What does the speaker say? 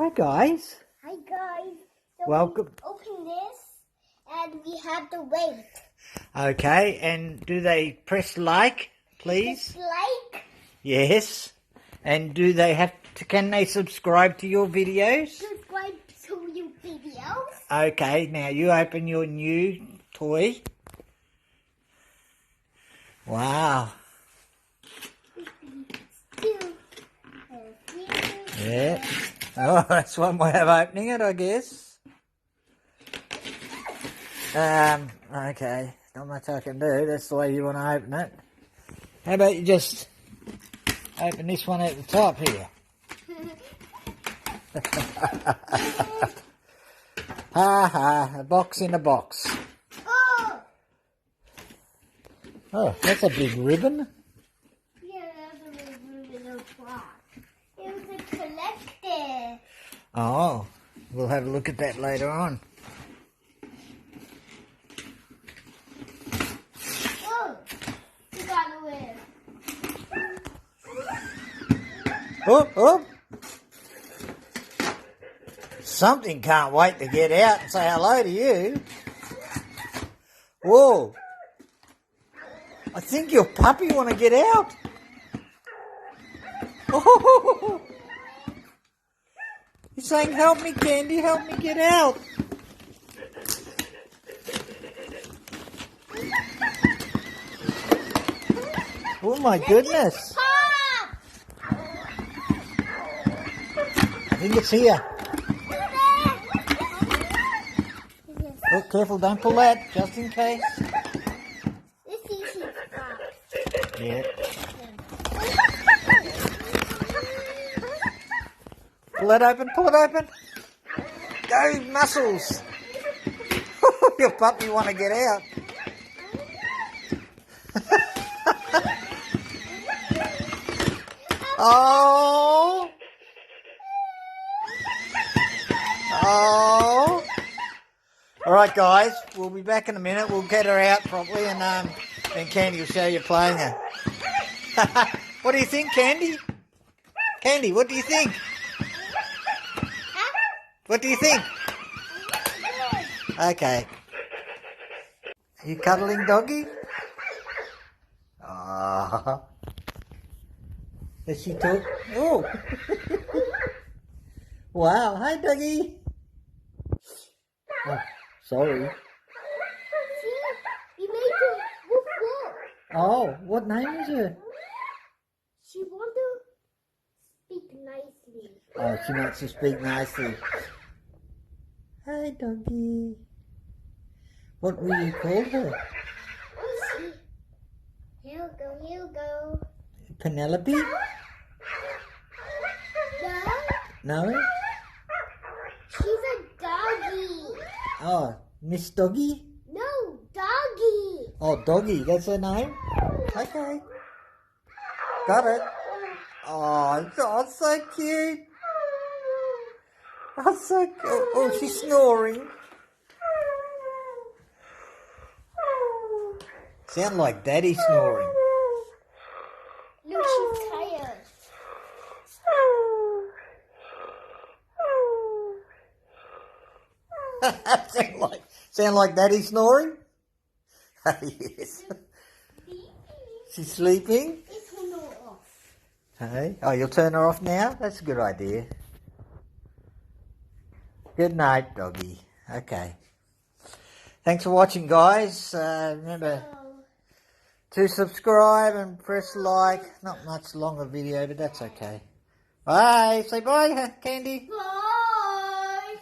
Hi guys. Hi guys. So Welcome. We open this and we have to wait. Okay, and do they press like, please? Press like. Yes. And do they have to, can they subscribe to your videos? Subscribe to your videos. Okay, now you open your new toy. Wow. Yeah. Oh, that's one way of opening it, I guess. Okay. Not much I can do. That's the way you want to open it. How about you just open this one at the top here? Ha ha, a box in a box. Oh, that's a big ribbon. Yeah, that's a ribbon of rock. It was a collector. Oh, we'll have a look at that later on. Oh, you got away. Oh, oh. Something can't wait to get out and say hello to you. Whoa. I think your puppy want to get out. Oh. He's saying, help me, Candy, help me get out. Oh my goodness. I think it's here. Oh, careful, don't pull that, just in case. Yeah. Pull it open, pull it open. Go, muscles. Your puppy want to get out. Oh. Oh. All right, guys, we'll be back in a minute. We'll get her out properly, and then Candy will show you playing her. What do you think, Candy? Candy, what do you think? What do you think? Okay. Are you cuddling, doggy? Ah. Does she talk? Oh. Wow. Hi, doggy. Oh, sorry. See, we made her woof woof. Oh, what name is her? She wants to speak nicely. Oh, she wants to speak nicely. Hi, doggy. What will you call her? Here we go, here we go. Penelope? No, No? she's a doggy. Oh, Miss Doggy? No, doggy. Oh, Doggy, that's her name? Okay. Got it. Oh, so cute. Oh, so cute. Oh, she's snoring. Sound like Daddy snoring. Look, she's tired. sound like Daddy snoring? Yes. She's sleeping? Turn her off. Hey. Oh, you'll turn her off now? That's a good idea. Good night, doggy. Okay. Thanks for watching, guys. Remember to subscribe and press like. Not much longer video, but that's okay. Bye. Say bye, Candy. Bye.